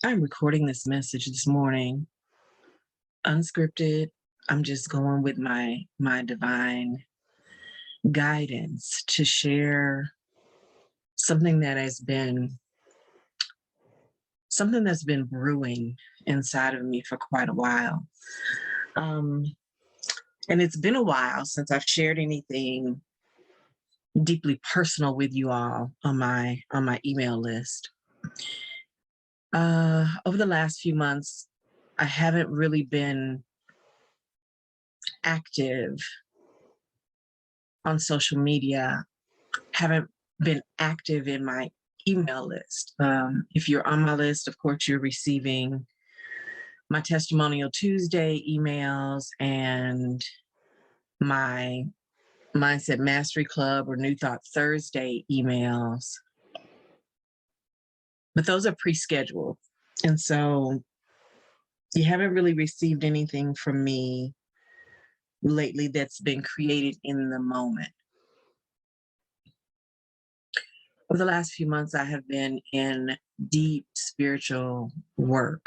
I'm recording this message this morning, unscripted. I'm just going with my divine guidance to share something that has been something that's been brewing inside of me for quite a while. Um, and it's been a while since I've shared anything deeply personal with you all on my email list. Over the last few months, I haven't really been active on social media, haven't been active in my email list. If you're on my list, of course, you're receiving my Testimonial Tuesday emails and my Mindset Mastery Club or New Thought Thursday emails. But those are pre scheduled. And so you haven't really received anything from me lately that's been created in the moment. Over the last few months, I have been in deep spiritual work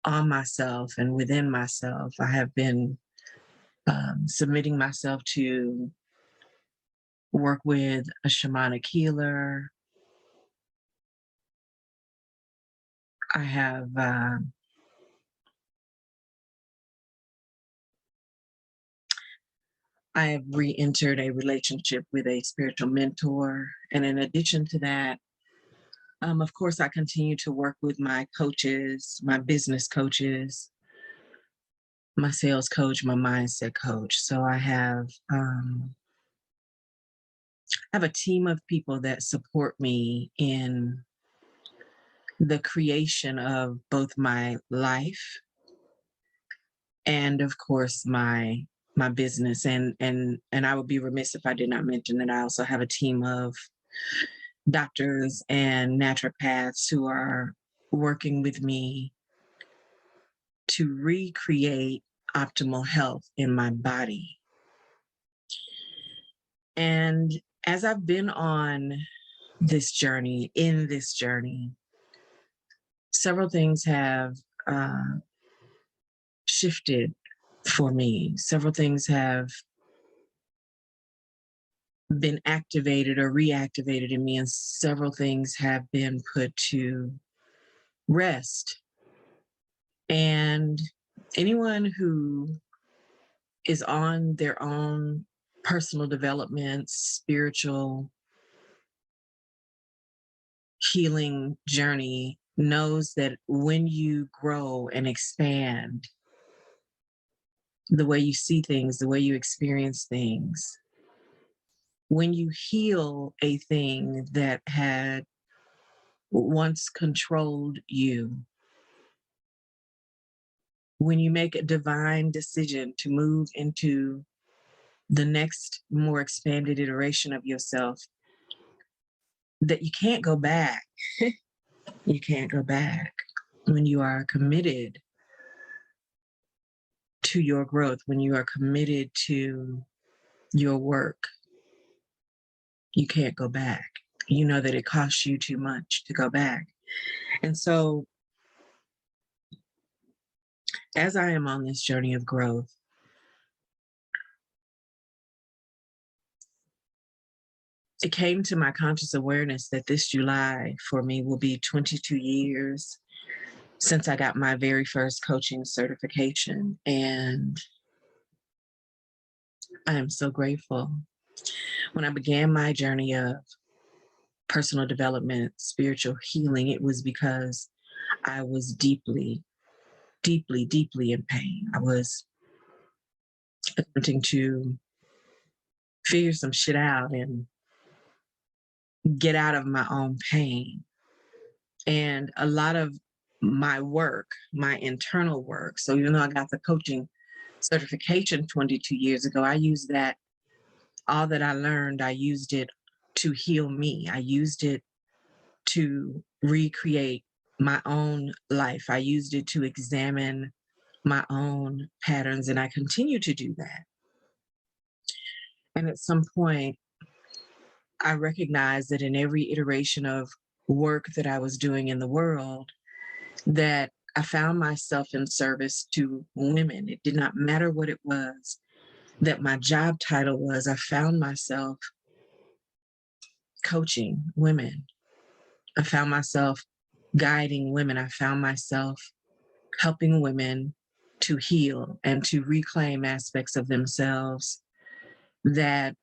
on myself and within myself. I have been submitting myself to work with a shamanic healer. I have I have re-entered a relationship with a spiritual mentor, and in addition to that, of course, I continue to work with my coaches, my business coaches, my sales coach, my mindset coach. So I have a team of people that support me in the creation of both my life and of course my business, and I would be remiss if I did not mention that I also have a team of doctors and naturopaths who are working with me to recreate optimal health in my body. And as I've been on this journey, in this journey, several things have uh, shifted for me. Several things have been activated or reactivated in me, and several things have been put to rest. And anyone who is on their own personal development, spiritual healing journey knows that when you grow and expand the way you see things, the way you experience things, when you heal a thing that had once controlled you, when you make a divine decision to move into the next more expanded iteration of yourself, that you can't go back. You can't go back. When you are committed to your growth, when you are committed to your work, you can't go back. You know that it costs you too much to go back. And so, as I am on this journey of growth, it came to my conscious awareness that this July for me will be 22 years since I got my very first coaching certification. And I am so grateful. When I began my journey of personal development, spiritual healing, it was because I was deeply, deeply, deeply in pain. I was attempting to figure some shit out and get out of my own pain. And a lot of my work, my internal work, so even though I got the coaching certification 22 years ago, I used that, all that I learned, I used it to heal me. I used it to recreate my own life. I used it to examine my own patterns, and I continue to do that. And at some point, I recognized that in every iteration of work that I was doing in the world that I found myself in service to women. It did not matter what it was that my job title was. I found myself coaching women. I found myself guiding women. I found myself helping women to heal and to reclaim aspects of themselves that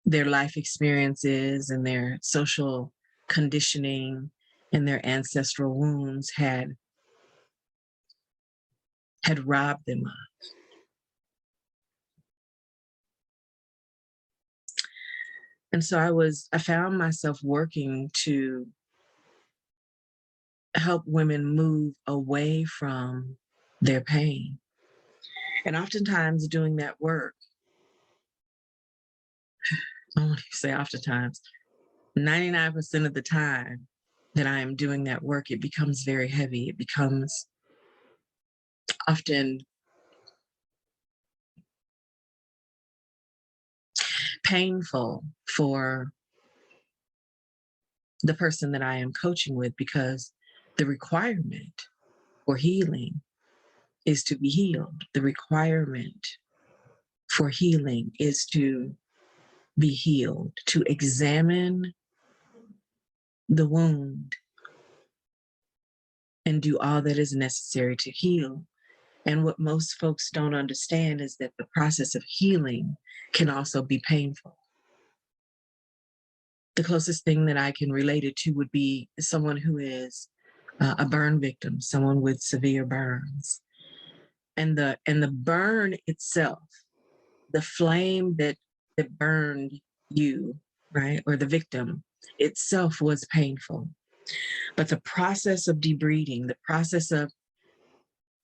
their life experiences and their social conditioning and their ancestral wounds had robbed them of. And so I found myself working to help women move away from their pain. And oftentimes doing that work, I want to say oftentimes, 99% of the time that I am doing that work, it becomes very heavy. It becomes often painful for the person that I am coaching with because the requirement for healing is to be healed. The requirement for healing is to be healed, to examine the wound and do all that is necessary to heal. And what most folks don't understand is that the process of healing can also be painful. The closest thing that I can relate it to would be someone who is a burn victim, someone with severe burns. And the burn itself, the flame that burned you, right, or the victim itself was painful. But the process of debriding, the process of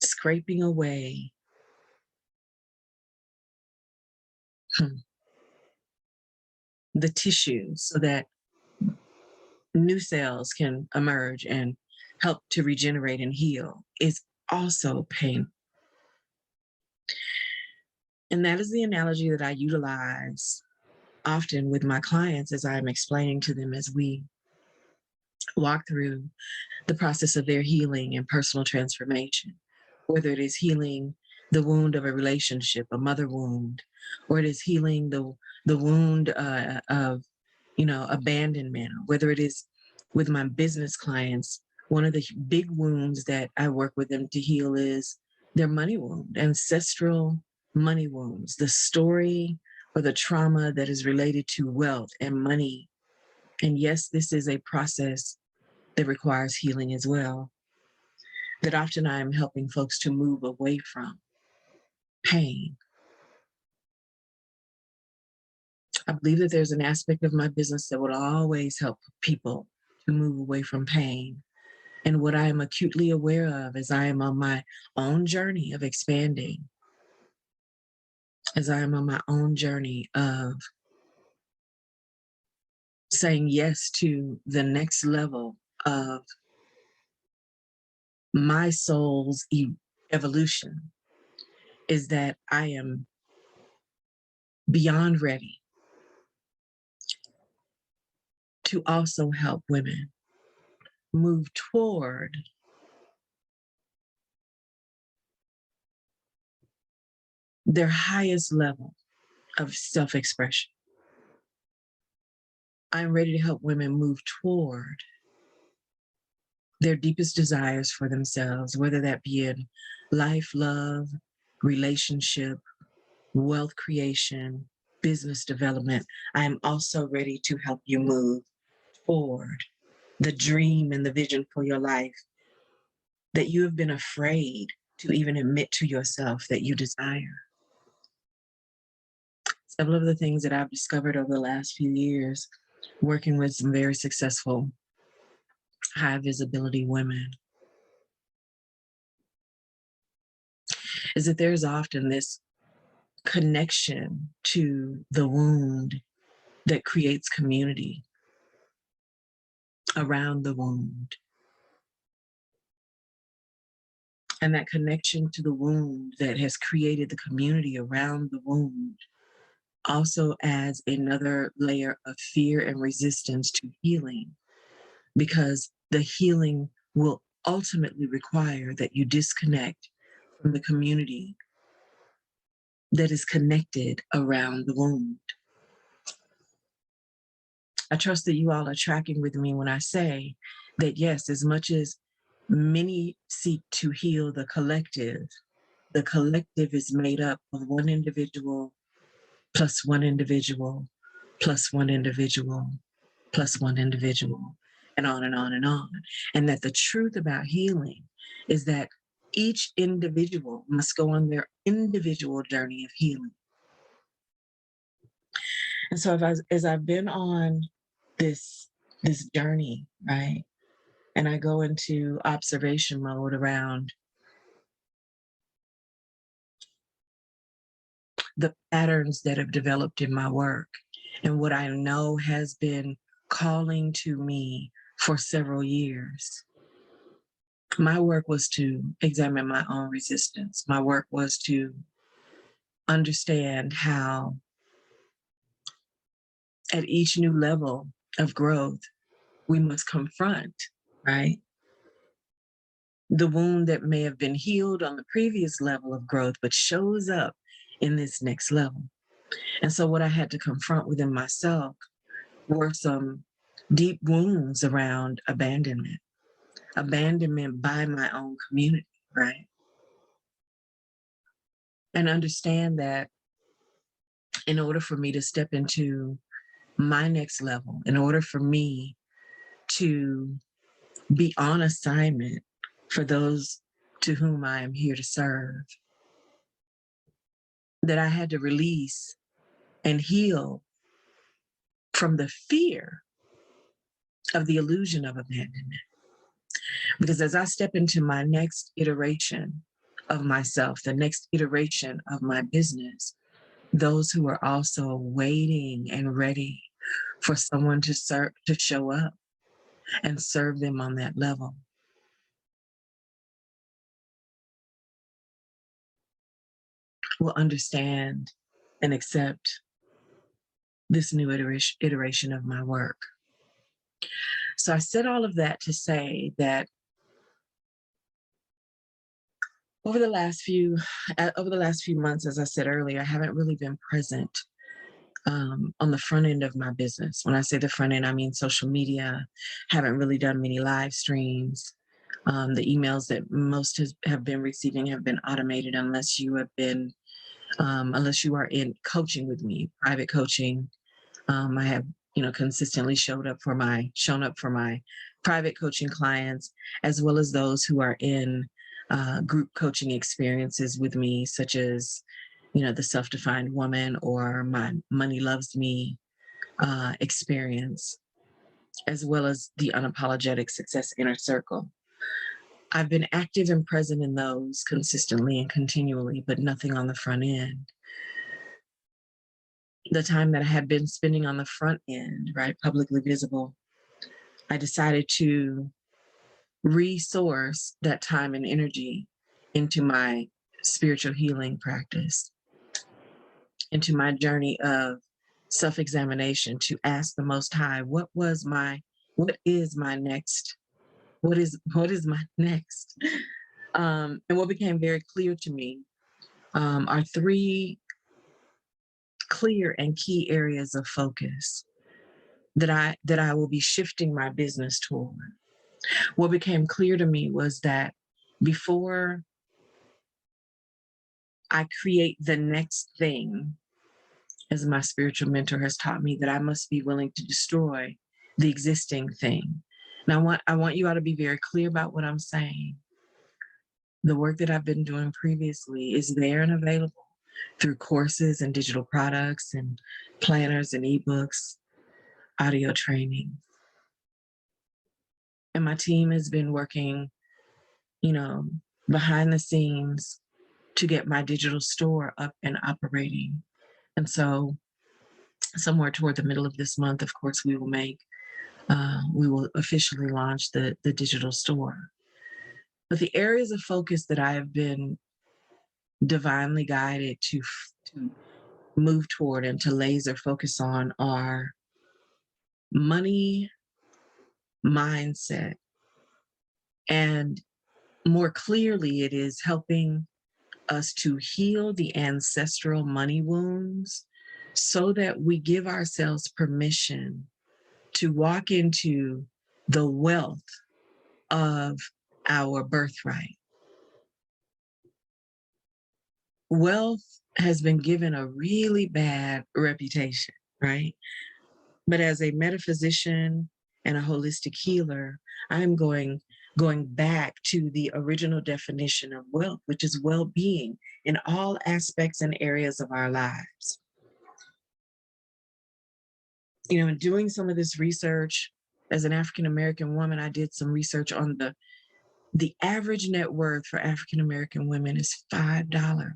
scraping away the tissue so that new cells can emerge and help to regenerate and heal is also pain. And that is the analogy that I utilize often with my clients as I'm explaining to them as we walk through the process of their healing and personal transformation, whether it is healing the wound of a relationship, a mother wound, or it is healing the wound of abandonment, whether it is with my business clients. One of the big wounds that I work with them to heal is their money wound, ancestral money wounds, the story or the trauma that is related to wealth and money. And yes, this is a process that requires healing as well, that often I'm helping folks to move away from pain. I believe that there's an aspect of my business that will always help people to move away from pain. And what I am acutely aware of as I am on my own journey of expanding, as I am on my own journey of saying yes to the next level of my soul's evolution, is that I am beyond ready to also help women move toward their highest level of self-expression. I'm ready to help women move toward their deepest desires for themselves, whether that be in life, love, relationship, wealth creation, business development. I am also ready to help you move toward the dream and the vision for your life that you have been afraid to even admit to yourself that you desire. Several of the things that I've discovered over the last few years, working with some very successful, high visibility women, is that there's often this connection to the wound that creates community around the wound. And that connection to the wound that has created the community around the wound also adds another layer of fear and resistance to healing because the healing will ultimately require that you disconnect from the community that is connected around the wound. I trust that you all are tracking with me when I say that, yes, as much as many seek to heal the collective is made up of one individual plus one individual plus one individual plus one individual, and on and on and on. And that the truth about healing is that each individual must go on their individual journey of healing. And so as I've been on this journey, right, and I go into observation mode around the patterns that have developed in my work and what I know has been calling to me for several years. My work was to examine my own resistance. My work was to understand how at each new level of growth, we must confront, right, the wound that may have been healed on the previous level of growth, but shows up in this next level. And so what I had to confront within myself were some deep wounds around abandonment by my own community, right? And understand that in order for me to step into my next level, in order for me to be on assignment for those to whom I am here to serve, that I had to release and heal from the fear of the illusion of abandonment. Because as I step into my next iteration of myself, the next iteration of my business, those who are also waiting and ready for someone to show up and serve them on that level will understand and accept this new iteration of my work. So I said all of that to say that over the last few months, as I said earlier, I haven't really been present on the front end of my business. When I say the front end, I mean social media. Haven't really done many live streams. The emails that most have been receiving have been automated unless you are in coaching with me, private coaching. I have, consistently shown up for my private coaching clients, as well as those who are in group coaching experiences with me, such as, the Self-Defined Woman or my Money Loves Me experience, as well as the Unapologetic Success Inner Circle. I've been active and present in those consistently and continually, but nothing on the front end. The time that I had been spending on the front end, right, publicly visible, I decided to resource that time and energy into my spiritual healing practice, into my journey of self-examination, to ask the Most High, what is my next? What is my next? And what became very clear to me are three clear and key areas of focus that I will be shifting my business toward. What became clear to me was that before I create the next thing, as my spiritual mentor has taught me, that I must be willing to destroy the existing thing. Now, I want you all to be very clear about what I'm saying. The work that I've been doing previously is there and available through courses and digital products and planners and ebooks, audio training. And my team has been working, behind the scenes to get my digital store up and operating. And so somewhere toward the middle of this month, of course, we will officially launch the digital store. But the areas of focus that I have been divinely guided to move toward and to laser focus on are money, mindset. And more clearly, it is helping us to heal the ancestral money wounds so that we give ourselves permission to walk into the wealth of our birthright. Wealth has been given a really bad reputation, right? But as a metaphysician and a holistic healer, I'm going back to the original definition of wealth, which is well-being in all aspects and areas of our lives. You know, in doing some of this research, as an African American woman, I did some research on the average net worth for African American women is $5.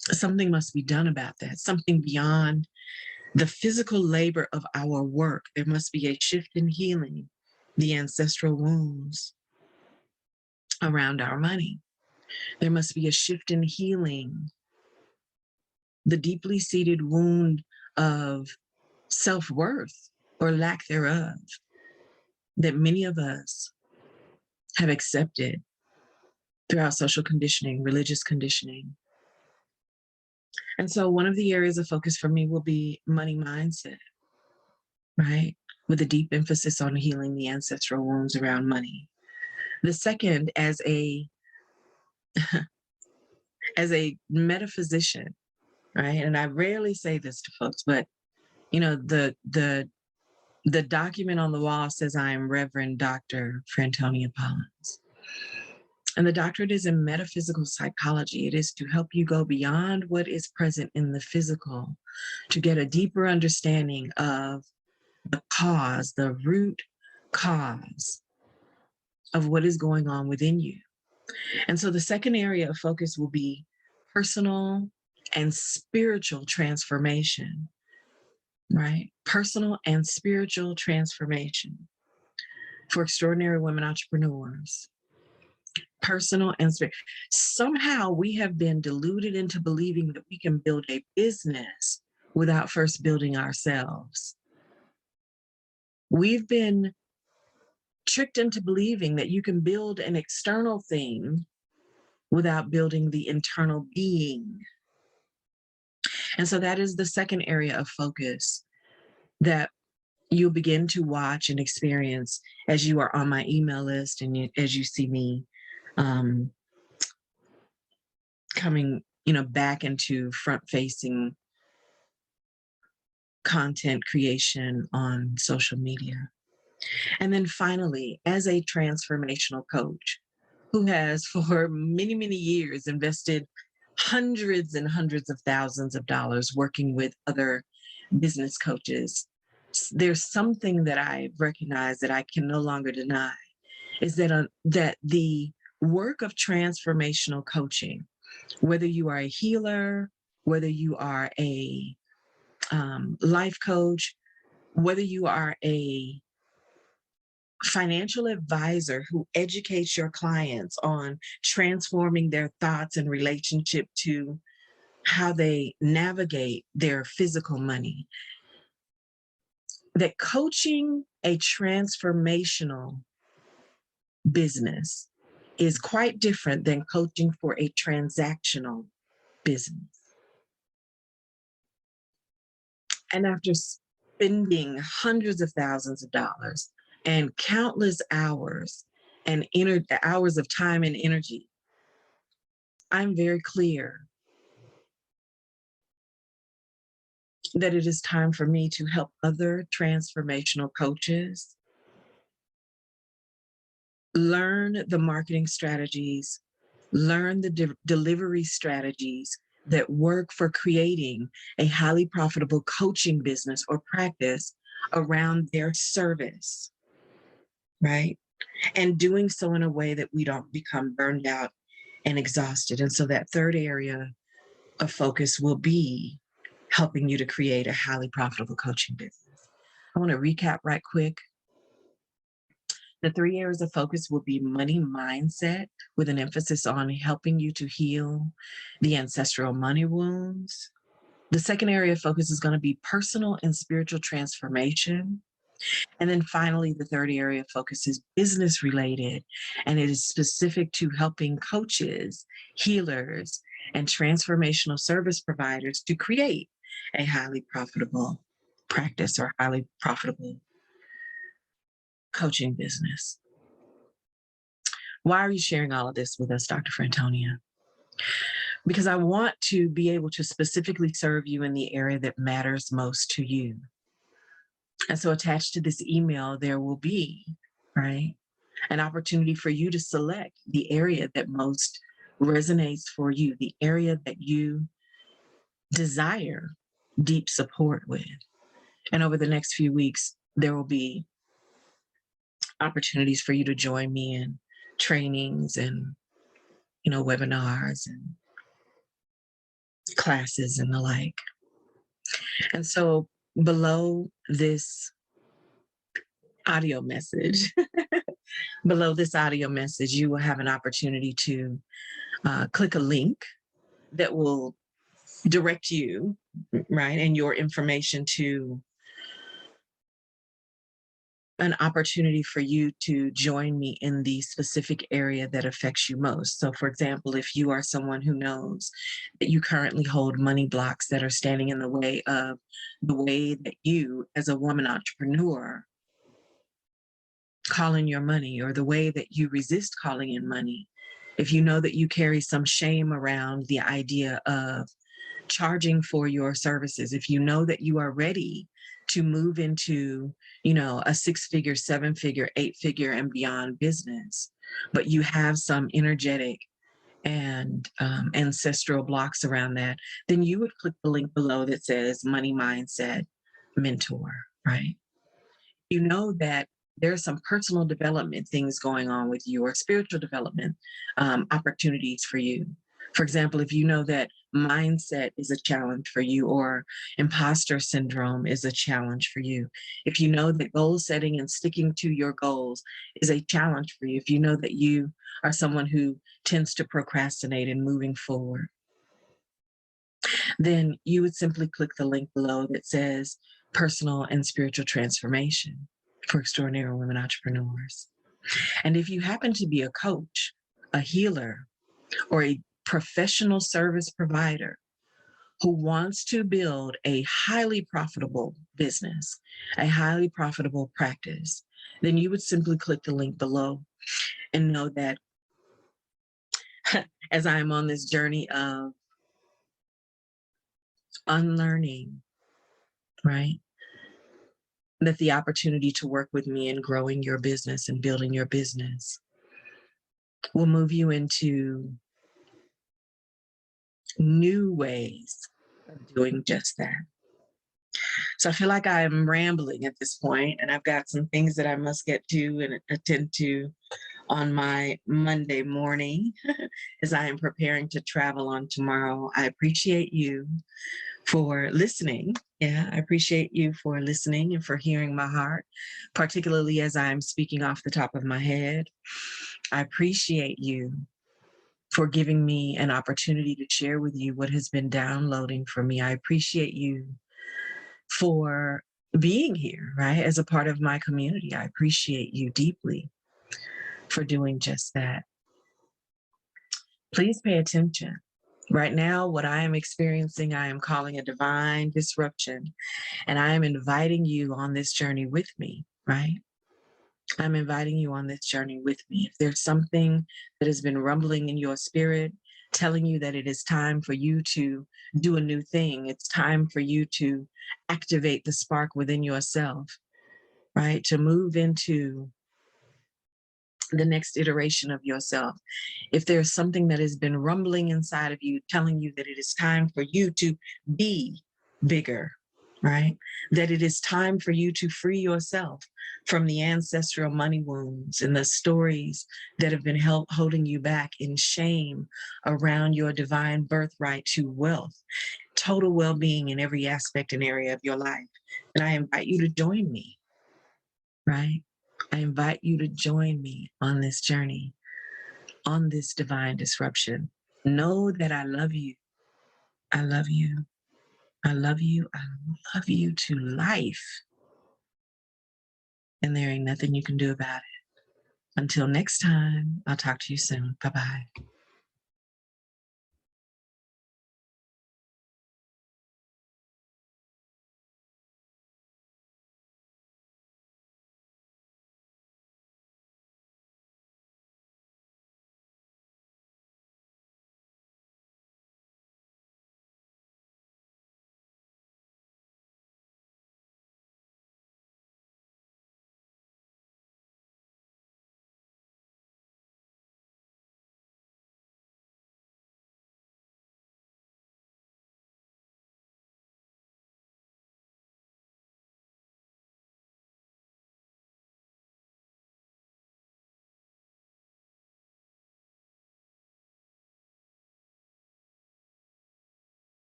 Something must be done about that, something beyond the physical labor of our work. There must be a shift in healing the ancestral wounds around our money. There must be a shift in healing the deeply seated wound of self-worth or lack thereof that many of us have accepted throughout social conditioning, religious conditioning. And so one of the areas of focus for me will be money mindset, right? With a deep emphasis on healing the ancestral wounds around money. The second, as a metaphysician, right? And I rarely say this to folks, but you know, the document on the wall says I am Reverend Dr. Frantonia Collins. And the doctorate is in metaphysical psychology. It is to help you go beyond what is present in the physical to get a deeper understanding of the cause, the root cause of what is going on within you. And so the second area of focus will be personal and spiritual transformation, right? Personal and spiritual transformation for extraordinary women entrepreneurs. Personal and spiritual. Somehow we have been deluded into believing that we can build a business without first building ourselves. We've been tricked into believing that you can build an external thing without building the internal being. And so that is the second area of focus that you'll begin to watch and experience as you are on my email list and as you see me coming, back into front-facing content creation on social media. And then finally, as a transformational coach who has for many, many years invested hundreds and hundreds of thousands of dollars working with other business coaches, there's something that I recognize that I can no longer deny, is that the work of transformational coaching, whether you are a healer, whether you are a life coach, whether you are a financial advisor who educates your clients on transforming their thoughts in relationship to how they navigate their physical money, that coaching a transformational business is quite different than coaching for a transactional business. And after spending hundreds of thousands of dollars and countless hours and hours of time and energy, I'm very clear that it is time for me to help other transformational coaches learn the marketing strategies, learn the delivery strategies that work for creating a highly profitable coaching business or practice around their service, right? And doing so in a way that we don't become burned out and exhausted. And so that third area of focus will be helping you to create a highly profitable coaching business. I want to recap right quick. The 3 areas of focus will be money mindset, with an emphasis on helping you to heal the ancestral money wounds. The second area of focus is going to be personal and spiritual transformation. And then finally, the third area of focus is business related, and it is specific to helping coaches, healers, and transformational service providers to create a highly profitable practice or highly profitable coaching business. Why are you sharing all of this with us, Dr. Frantonia? Because I want to be able to specifically serve you in the area that matters most to you. And so attached to this email, there will be, right, an opportunity for you to select the area that most resonates for you, the area that you desire deep support with. And over the next few weeks, there will be opportunities for you to join me in trainings and, webinars and classes and the like. And so below this audio message, you will have an opportunity to click a link that will direct you, right, and your information to an opportunity for you to join me in the specific area that affects you most. So, for example, if you are someone who knows that you currently hold money blocks that are standing in the way of the way that you, as a woman entrepreneur, call in your money, or the way that you resist calling in money, if you know that you carry some shame around the idea of charging for your services, if you know that you are ready to move into, a 6-figure, 7-figure, 8-figure and beyond business, but you have some energetic and ancestral blocks around that, then you would click the link below that says Money Mindset Mentor, right? You know that there's some personal development things going on with you, or spiritual development opportunities for you. For example, if you know that mindset is a challenge for you, or imposter syndrome is a challenge for you, if you know that goal setting and sticking to your goals is a challenge for you, if you know that you are someone who tends to procrastinate in moving forward, then you would simply click the link below that says Personal and Spiritual Transformation for Extraordinary Women Entrepreneurs. And if you happen to be a coach, a healer, or a professional service provider who wants to build a highly profitable business, a highly profitable practice, then you would simply click the link below and know that as I am on this journey of unlearning, right, that the opportunity to work with me in growing your business and building your business will move you into new ways of doing just that. So I feel like I'm rambling at this point, and I've got some things that I must get to and attend to on my Monday morning as I am preparing to travel on tomorrow. I appreciate you for listening. Yeah, I appreciate you for listening and for hearing my heart, particularly as I'm speaking off the top of my head. I appreciate you for giving me an opportunity to share with you what has been downloading for me. I appreciate you for being here, right, as a part of my community. I appreciate you deeply for doing just that. Please pay attention. Right now, what I am experiencing, I am calling a divine disruption, and I am inviting you on this journey with me, right? I'm inviting you on this journey with me. If there's something that has been rumbling in your spirit, telling you that it is time for you to do a new thing, it's time for you to activate the spark within yourself, right? To move into the next iteration of yourself. If there's something that has been rumbling inside of you, telling you that it is time for you to be bigger, right? That it is time for you to free yourself from the ancestral money wounds and the stories that have been holding you back in shame around your divine birthright to wealth, total well-being in every aspect and area of your life. And I invite you to join me, right? I invite you to join me on this journey, on this divine disruption. Know that I love you. I love you. I love you. I love you to life. And there ain't nothing you can do about it. Until next time, I'll talk to you soon. Bye bye.